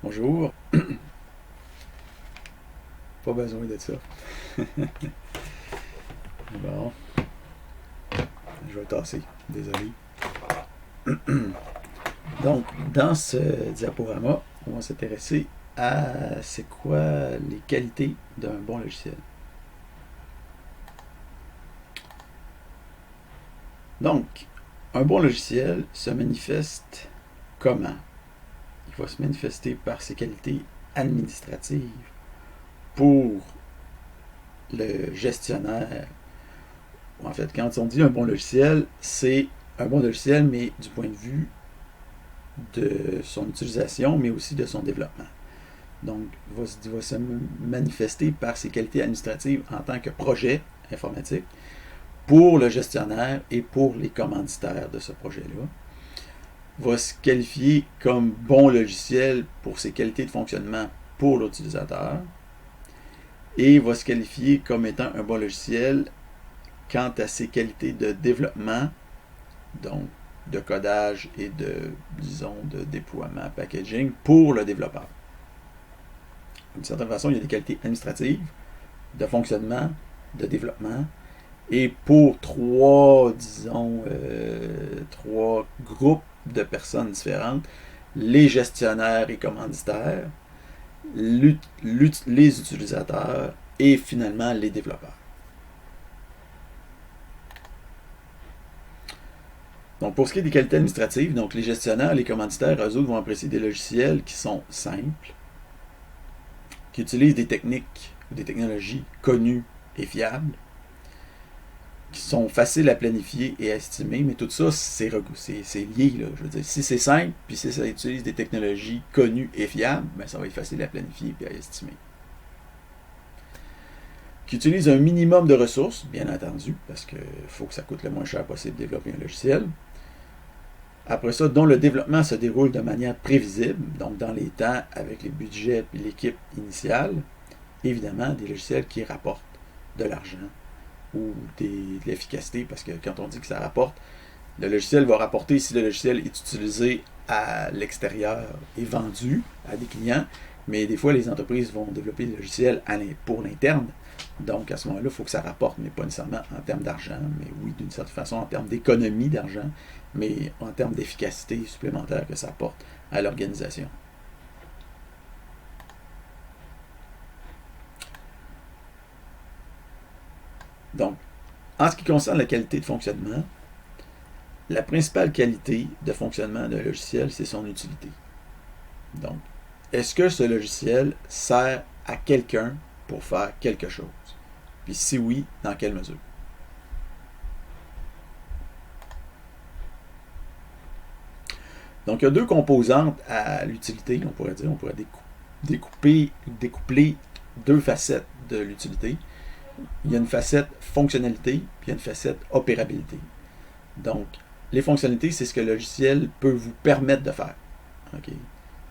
Bonjour. Pas besoin de ça. Bon, je vais le tasser. Désolé. Donc, dans ce diaporama, on va s'intéresser à c'est quoi les qualités d'un bon logiciel. Donc, un bon logiciel se manifeste comment? Il va se manifester par ses qualités administratives pour le gestionnaire. En fait, quand on dit un bon logiciel, c'est un bon logiciel, mais du point de vue de son utilisation, mais aussi de son développement. Donc, va se manifester par ses qualités administratives en tant que projet informatique pour le gestionnaire et pour les commanditaires de ce projet-là. Va se qualifier comme bon logiciel pour ses qualités de fonctionnement pour l'utilisateur et va se qualifier comme étant un bon logiciel quant à ses qualités de développement, donc de codage et de déploiement, packaging pour le développeur. D'une certaine façon, il y a des qualités administratives, de fonctionnement, de développement, et pour trois groupes de personnes différentes, les gestionnaires et commanditaires, les utilisateurs et finalement les développeurs. Donc, pour ce qui est des qualités administratives, donc les gestionnaires, les commanditaires, eux autres vont apprécier des logiciels qui sont simples, qui utilisent des techniques ou des technologies connues et fiables, qui sont faciles à planifier et à estimer, mais tout ça, c'est lié. Là. Je veux dire, si c'est simple, puis si ça utilise des technologies connues et fiables, ben, ça va être facile à planifier et à estimer. Qui utilise un minimum de ressources, bien entendu, parce qu'il faut que ça coûte le moins cher possible de développer un logiciel. Après ça, dont le développement se déroule de manière prévisible, donc dans les temps, avec les budgets et l'équipe initiale. Évidemment, des logiciels qui rapportent de l'argent ou de l'efficacité, parce que quand on dit que ça rapporte, le logiciel va rapporter si le logiciel est utilisé à l'extérieur et vendu à des clients, mais des fois, les entreprises vont développer des logiciels pour l'interne. Donc, à ce moment-là, il faut que ça rapporte, mais pas nécessairement en termes d'argent, mais oui, d'une certaine façon, en termes d'économie d'argent, mais en termes d'efficacité supplémentaire que ça apporte à l'organisation. Donc, en ce qui concerne la qualité de fonctionnement, la principale qualité de fonctionnement d'un logiciel, c'est son utilité. Donc, est-ce que ce logiciel sert à quelqu'un pour faire quelque chose? Puis si oui, dans quelle mesure? Donc, il y a deux composantes à l'utilité, on pourrait dire. On pourrait découpler deux facettes de l'utilité. Il y a une facette fonctionnalité, puis il y a une facette opérabilité. Donc, les fonctionnalités, c'est ce que le logiciel peut vous permettre de faire. Okay?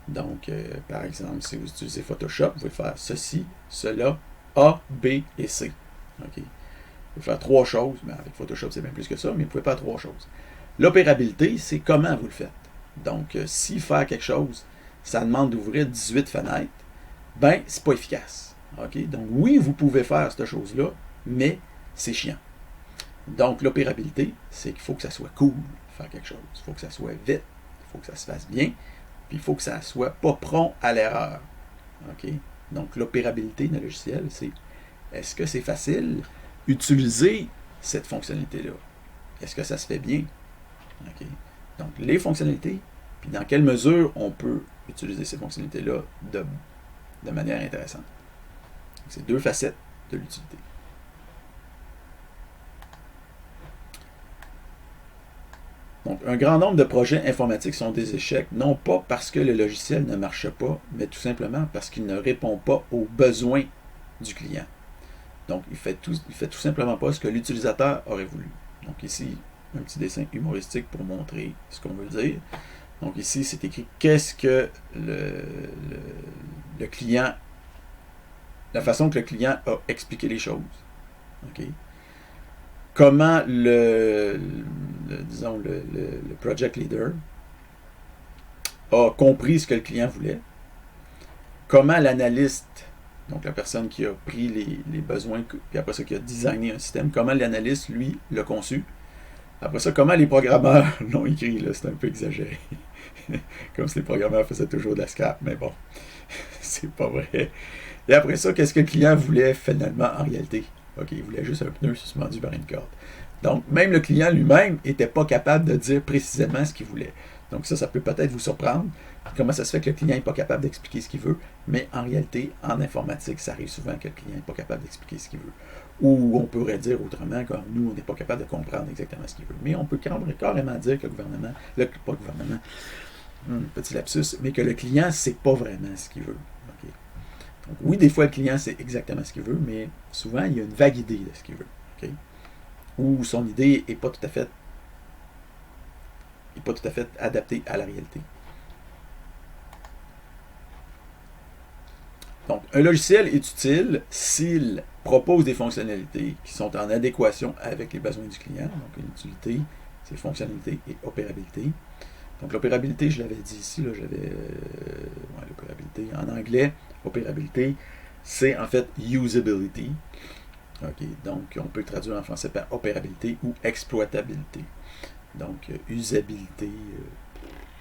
Donc, par exemple, si vous utilisez Photoshop, vous pouvez faire ceci, cela, A, B et C. Okay? Vous pouvez faire trois choses, mais avec Photoshop, c'est bien plus que ça, mais vous pouvez faire trois choses. L'opérabilité, c'est comment vous le faites. Donc, si faire quelque chose, ça demande d'ouvrir 18 fenêtres, ben, c'est pas efficace. Okay? Donc, oui, vous pouvez faire cette chose-là, mais c'est chiant. Donc, l'opérabilité, c'est qu'il faut que ça soit cool, faire quelque chose. Il faut que ça soit vite, il faut que ça se fasse bien, puis il faut que ça soit pas prompt à l'erreur. Okay? Donc, l'opérabilité d'un logiciel, c'est est-ce que c'est facile d'utiliser cette fonctionnalité-là? Est-ce que ça se fait bien? Okay? Donc, les fonctionnalités, puis dans quelle mesure on peut utiliser ces fonctionnalités-là de manière intéressante. C'est deux facettes de l'utilité. Donc, un grand nombre de projets informatiques sont des échecs, non pas parce que le logiciel ne marche pas, mais tout simplement parce qu'il ne répond pas aux besoins du client. Donc, il fait tout simplement pas ce que l'utilisateur aurait voulu. Donc, ici, un petit dessin humoristique pour montrer ce qu'on veut dire. Donc, ici, c'est écrit qu'est-ce que le client, la façon que le client a expliqué les choses. Okay? Comment disons le project leader a compris ce que le client voulait. comment l'analyste, donc la personne qui a pris les besoins, puis après ça qui a designé un système, comment l'analyste, lui, l'a conçu. Après ça, comment les programmeurs l'ont écrit, là, c'est un peu exagéré. Comme si les programmeurs faisaient toujours de la scrap, mais bon, c'est pas vrai. Et après ça, qu'est-ce que le client voulait finalement en réalité? OK, il voulait juste un pneu suspendu par une corde. Donc, même le client lui-même n'était pas capable de dire précisément ce qu'il voulait. Donc ça peut peut-être vous surprendre. Comment ça se fait que le client n'est pas capable d'expliquer ce qu'il veut? Mais en réalité, en informatique, ça arrive souvent que le client n'est pas capable d'expliquer ce qu'il veut. Ou on pourrait dire autrement, comme nous, on n'est pas capable de comprendre exactement ce qu'il veut. Mais on peut carrément dire que le gouvernement, pas le gouvernement, petit lapsus, mais que le client ne sait pas vraiment ce qu'il veut. Okay. Donc oui, des fois, le client sait exactement ce qu'il veut, mais souvent, il y a une vague idée de ce qu'il veut. Okay. Ou son idée n'est pas tout à fait adaptée à la réalité. Donc, un logiciel est utile s'il propose des fonctionnalités qui sont en adéquation avec les besoins du client. Donc, une utilité, c'est fonctionnalité et opérabilité. Donc, l'opérabilité, je l'avais dit ici, là, l'opérabilité. En anglais, opérabilité, c'est en fait usability. Okay, donc, on peut le traduire en français par opérabilité ou exploitabilité. Donc, usabilité,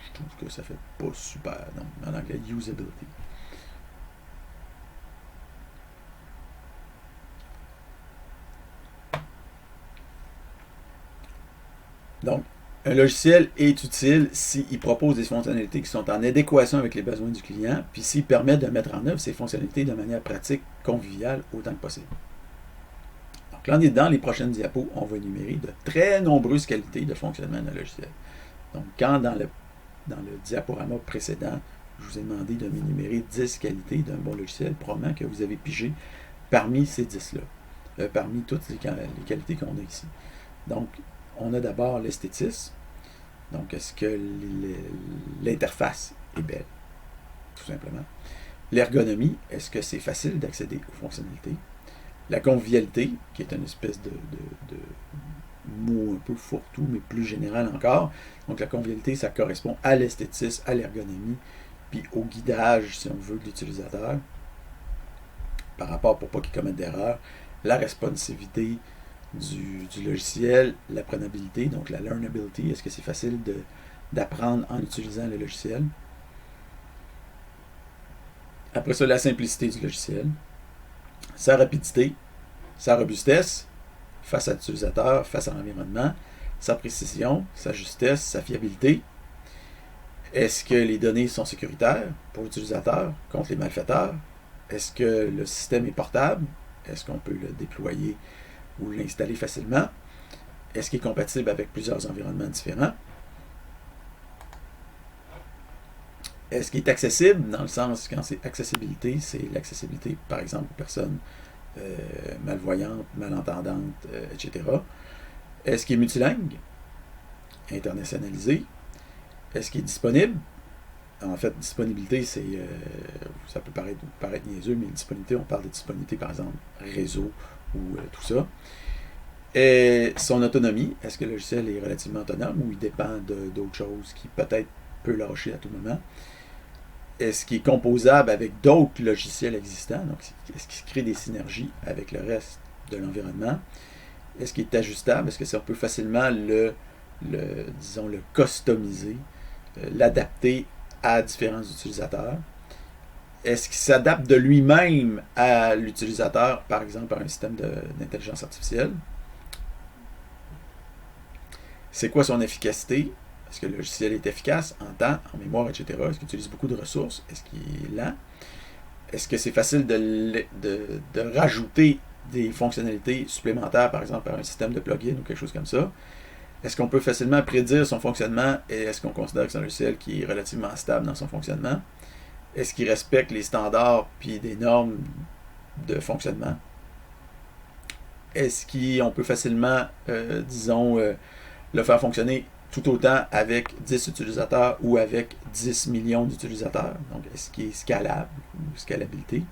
je trouve que ça fait pas super. Donc, en anglais, usability. Donc, un logiciel est utile s'il propose des fonctionnalités qui sont en adéquation avec les besoins du client, puis s'il permet de mettre en œuvre ces fonctionnalités de manière pratique, conviviale, autant que possible. Donc là, dans les prochaines diapos, on va énumérer de très nombreuses qualités de fonctionnement d'un logiciel. Donc, quand dans le diaporama précédent, je vous ai demandé de m'énumérer 10 qualités d'un bon logiciel, probablement que vous avez pigé parmi ces 10-là, parmi toutes les qualités qu'on a ici. Donc, on a d'abord l'esthétisme. Donc, est-ce que l'interface est belle? Tout simplement. L'ergonomie, est-ce que c'est facile d'accéder aux fonctionnalités? La convivialité, qui est une espèce de mot un peu fourre-tout, mais plus général encore. Donc, la convivialité, ça correspond à l'esthétisme, à l'ergonomie, puis au guidage, si on veut, de l'utilisateur, par rapport pour pas qu'il commette d'erreur. La responsivité du logiciel, l'apprenabilité, donc la learnability, est-ce que c'est facile d'apprendre en utilisant le logiciel? Après ça, la simplicité du logiciel, sa rapidité, sa robustesse face à l'utilisateur, face à l'environnement, sa précision, sa justesse, sa fiabilité. Est-ce que les données sont sécuritaires pour l'utilisateur contre les malfaiteurs? Est-ce que le système est portable? Est-ce qu'on peut le déployer ou l'installer facilement? Est-ce qu'il est compatible avec plusieurs environnements différents? Est-ce qu'il est accessible? Dans le sens, quand c'est accessibilité, c'est l'accessibilité, par exemple, aux personnes malvoyantes, malentendantes, etc. Est-ce qu'il est multilingue? Internationalisé? Est-ce qu'il est disponible? En fait, disponibilité, c'est ça peut paraître niaiseux, mais disponibilité, on parle de disponibilité, par exemple, réseau ou tout ça. Et son autonomie, est-ce que le logiciel est relativement autonome ou il dépend d'autres choses qui peut-être peut lâcher à tout moment? Est-ce qu'il est composable avec d'autres logiciels existants? Donc, est-ce qu'il crée des synergies avec le reste de l'environnement? Est-ce qu'il est ajustable? Est-ce que ça peut facilement le customiser, l'adapter à différents utilisateurs? Est-ce qu'il s'adapte de lui-même à l'utilisateur, par exemple par un système d'intelligence artificielle? C'est quoi son efficacité? Est-ce que le logiciel est efficace en temps, en mémoire, etc.? Est-ce qu'il utilise beaucoup de ressources? Est-ce qu'il est lent? Est-ce que c'est facile de rajouter des fonctionnalités supplémentaires, par exemple par un système de plugin ou quelque chose comme ça? Est-ce qu'on peut facilement prédire son fonctionnement et est-ce qu'on considère que c'est un logiciel qui est relativement stable dans son fonctionnement? Est-ce qu'il respecte les standards puis des normes de fonctionnement? Est-ce qu'on peut facilement, le faire fonctionner tout autant avec 10 utilisateurs ou avec 10 millions d'utilisateurs? Donc, est-ce qu'il est scalable ou scalabilité?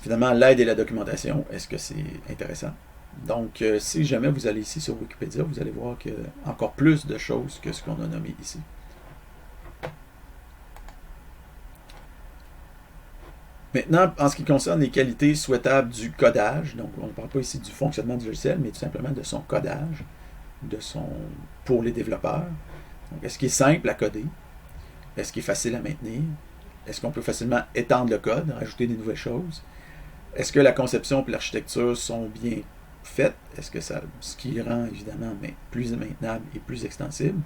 Finalement, l'aide et la documentation, est-ce que c'est intéressant? Donc, si jamais vous allez ici sur Wikipédia, vous allez voir qu'il y a encore plus de choses que ce qu'on a nommé ici. Maintenant, en ce qui concerne les qualités souhaitables du codage, donc on ne parle pas ici du fonctionnement du logiciel, mais tout simplement de son codage, pour les développeurs. Donc, est-ce qu'il est simple à coder? Est-ce qu'il est facile à maintenir? Est-ce qu'on peut facilement étendre le code, rajouter des nouvelles choses? Est-ce que la conception et l'architecture sont bien faites? Est-ce que ce qui rend évidemment plus maintenable et plus extensible?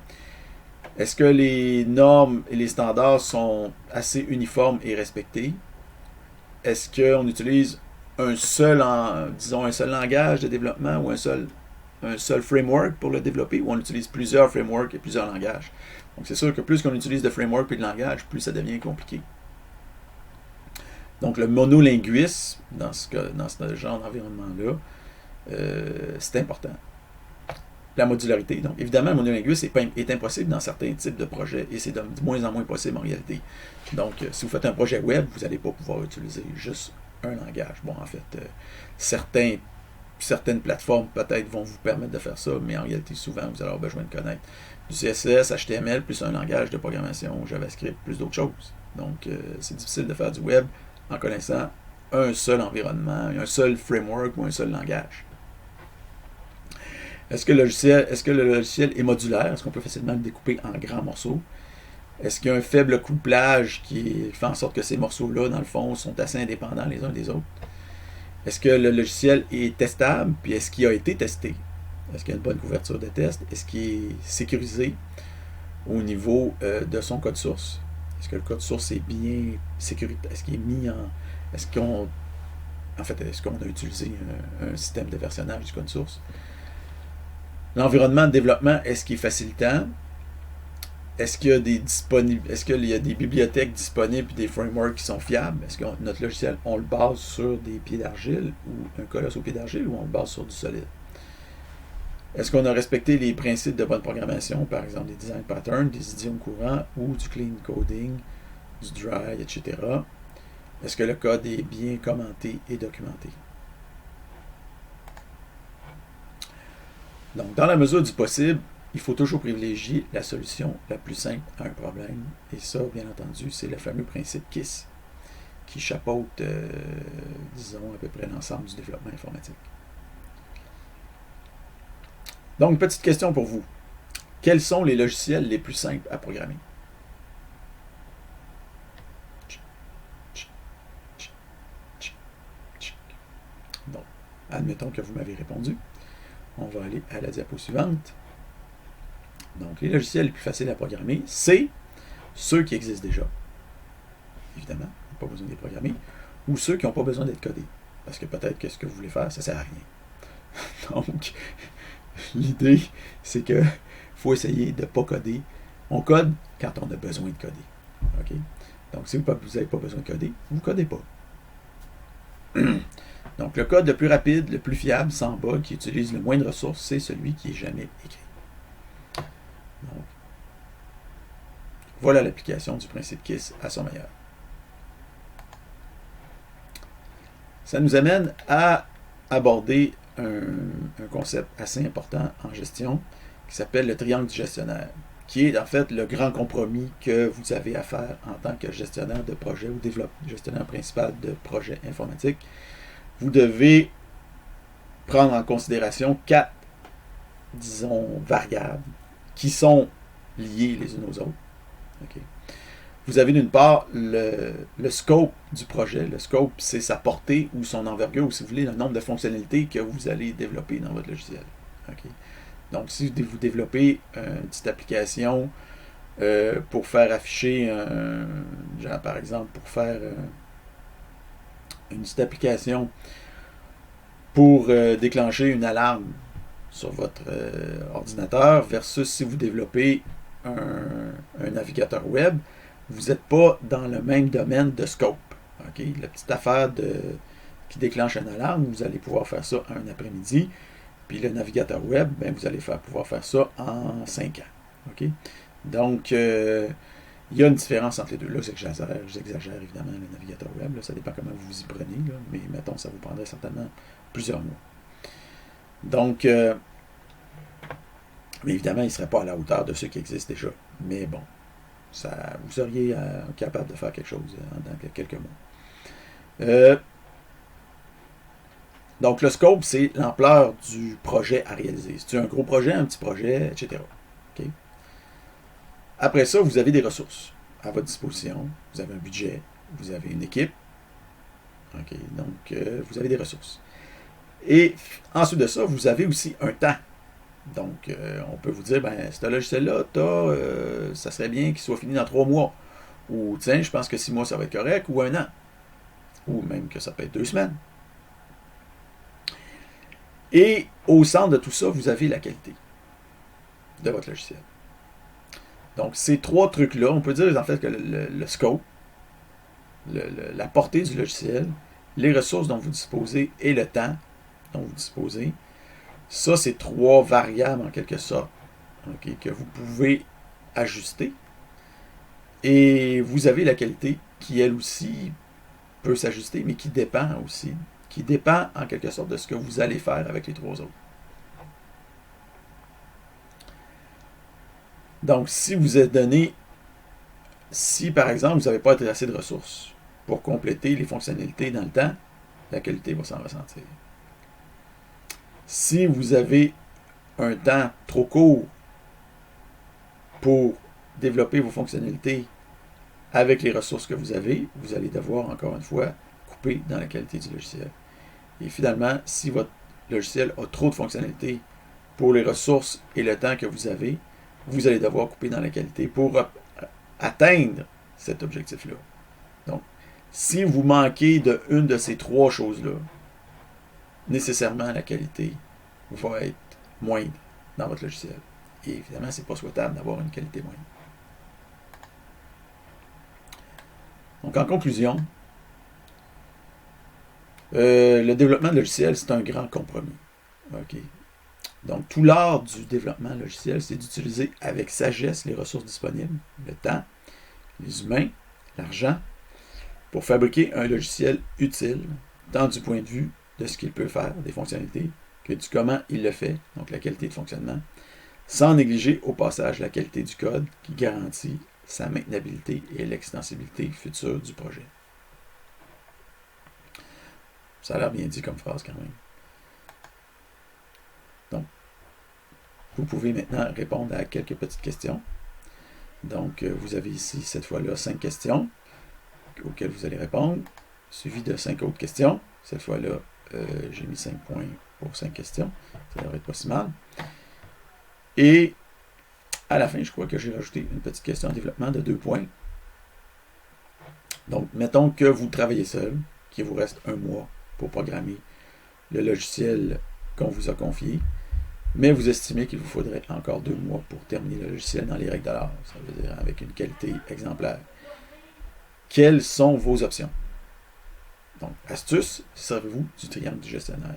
Est-ce que les normes et les standards sont assez uniformes et respectés? Est-ce qu'on utilise un seul langage de développement ou un seul framework pour le développer, ou on utilise plusieurs frameworks et plusieurs langages? Donc c'est sûr que plus qu'on utilise de frameworks et de langages, plus ça devient compliqué. Donc le monolinguisme, dans ce genre d'environnement-là, c'est important. La modularité. Donc, évidemment, le monolinguisme est impossible dans certains types de projets et c'est de moins en moins possible en réalité. Donc, si vous faites un projet web, vous n'allez pas pouvoir utiliser juste un langage. Bon, en fait, certaines plateformes peut-être vont vous permettre de faire ça, mais en réalité, souvent, vous allez avoir besoin de connaître du CSS, HTML, plus un langage de programmation, JavaScript, plus d'autres choses. Donc, c'est difficile de faire du web en connaissant un seul environnement, un seul framework ou un seul langage. Est-ce que le logiciel est modulaire? Est-ce qu'on peut facilement le découper en grands morceaux? Est-ce qu'il y a un faible couplage qui fait en sorte que ces morceaux-là, dans le fond, sont assez indépendants les uns des autres? Est-ce que le logiciel est testable? Puis est-ce qu'il a été testé? Est-ce qu'il y a une bonne couverture de test? Est-ce qu'il est sécurisé au niveau de son code source? Est-ce que le code source est bien sécuritaire? Est-ce qu'il est mis en... est-ce qu'on a utilisé un système de versionnage du code source? L'environnement de développement, est-ce qu'il est facilitant? Est-ce qu'il y a des bibliothèques disponibles et des frameworks qui sont fiables? Est-ce que notre logiciel, on le base sur des pieds d'argile ou un colosse au pied d'argile, ou on le base sur du solide? Est-ce qu'on a respecté les principes de bonne programmation, par exemple des design patterns, des idiomes courants ou du clean coding, du dry, etc.? Est-ce que le code est bien commenté et documenté? Donc, dans la mesure du possible, il faut toujours privilégier la solution la plus simple à un problème. Et ça, bien entendu, c'est le fameux principe KISS, qui chapeaute, disons, à peu près l'ensemble du développement informatique. Donc, une petite question pour vous. Quels sont les logiciels les plus simples à programmer? Donc, admettons que vous m'avez répondu. On va aller à la diapo suivante. Donc, les logiciels les plus faciles à programmer, c'est ceux qui existent déjà. Évidemment, on n'a pas besoin de les programmer. Ou ceux qui n'ont pas besoin d'être codés. Parce que peut-être que ce que vous voulez faire, ça ne sert à rien. Donc, l'idée, c'est qu'il faut essayer de ne pas coder. On code quand on a besoin de coder. Okay? Donc, si vous n'avez pas besoin de coder, vous ne codez pas. Donc, le code le plus rapide, le plus fiable, sans bug, qui utilise le moins de ressources, c'est celui qui n'est jamais écrit. Donc, voilà l'application du principe KISS à son meilleur. Ça nous amène à aborder un concept assez important en gestion qui s'appelle le triangle du gestionnaire, qui est en fait le grand compromis que vous avez à faire en tant que gestionnaire de projet ou gestionnaire principal de projet informatique. Vous devez prendre en considération 4, disons, variables qui sont liées les unes aux autres. Okay. Vous avez d'une part le scope du projet. Le scope, c'est sa portée ou son envergure, ou si vous voulez, le nombre de fonctionnalités que vous allez développer dans votre logiciel. Okay. Donc, si vous développez une petite application pour faire afficher, genre par exemple, pour faire une petite application pour déclencher une alarme sur votre ordinateur versus si vous développez un navigateur web, vous n'êtes pas dans le même domaine de scope. Okay? La petite affaire qui déclenche une alarme, vous allez pouvoir faire ça un après-midi, puis le navigateur web, ben, vous allez pouvoir faire ça en 5 ans. Okay? Donc, il y a une différence entre les deux. Là, j'exagère évidemment le navigateur web. Là, ça dépend comment vous vous y prenez. Là, mais mettons, ça vous prendrait certainement plusieurs mois. Donc, mais évidemment, il ne serait pas à la hauteur de ceux qui existent déjà. Mais bon, vous seriez capable de faire quelque chose dans quelques mois. Donc, le scope, c'est l'ampleur du projet à réaliser. C'est un gros projet, un petit projet, etc. Okay? Après ça, vous avez des ressources à votre disposition. Vous avez un budget, vous avez une équipe. Okay? Donc, vous avez des ressources. Et ensuite de ça, vous avez aussi un temps. Donc, on peut vous dire, ben, ce logiciel-là, ça serait bien qu'il soit fini dans 3 mois. Ou, tiens, je pense que 6 mois, ça va être correct, ou 1 an. Ou même que ça peut être 2 semaines. Et au centre de tout ça, vous avez la qualité de votre logiciel. Donc, ces 3 trucs-là, on peut dire en fait que le scope, la portée du logiciel, les ressources dont vous disposez et le temps dont vous disposez, ça, c'est 3 variables en quelque sorte, okay, que vous pouvez ajuster. Et vous avez la qualité qui, elle aussi, peut s'ajuster, mais qui dépend aussi, qui dépend en quelque sorte de ce que vous allez faire avec les 3 autres. Donc, si vous êtes donné, si par exemple, vous n'avez pas assez de ressources pour compléter les fonctionnalités dans le temps, la qualité va s'en ressentir. Si vous avez un temps trop court pour développer vos fonctionnalités avec les ressources que vous avez, vous allez devoir, encore une fois, couper dans la qualité du logiciel. Et finalement, si votre logiciel a trop de fonctionnalités pour les ressources et le temps que vous avez, vous allez devoir couper dans la qualité pour atteindre cet objectif-là. Donc, si vous manquez de une de ces 3 choses-là, nécessairement la qualité va être moindre dans votre logiciel. Et évidemment, ce n'est pas souhaitable d'avoir une qualité moindre. Donc, en conclusion, le développement de logiciel, c'est un grand compromis. Okay. Donc, tout l'art du développement logiciel, c'est d'utiliser avec sagesse les ressources disponibles, le temps, les humains, l'argent, pour fabriquer un logiciel utile, tant du point de vue de ce qu'il peut faire, des fonctionnalités, que du comment il le fait, donc la qualité de fonctionnement, sans négliger au passage la qualité du code qui garantit sa maintenabilité et l'extensibilité future du projet. Ça a l'air bien dit comme phrase quand même. Donc, vous pouvez maintenant répondre à quelques petites questions. Donc, vous avez ici, cette fois-là, 5 questions auxquelles vous allez répondre, suivi de 5 autres questions. Cette fois-là, j'ai mis 5 points pour 5 questions. Ça devrait être pas si mal. Et à la fin, je crois que j'ai rajouté une petite question en développement de 2 points. Donc, mettons que vous travaillez seul, qu'il vous reste 1 mois pour programmer le logiciel qu'on vous a confié, mais vous estimez qu'il vous faudrait encore 2 mois pour terminer le logiciel dans les règles de l'art, ça veut dire avec une qualité exemplaire. Quelles sont vos options? Donc, astuce, servez-vous du triangle du gestionnaire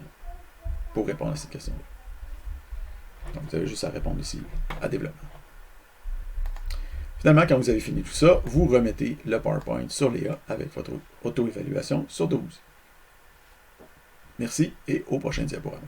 pour répondre à cette question-là. Donc, vous avez juste à répondre ici à développement. Finalement, quand vous avez fini tout ça, vous remettez le PowerPoint sur Léa avec votre auto-évaluation sur 12. Merci et au prochain diaporama.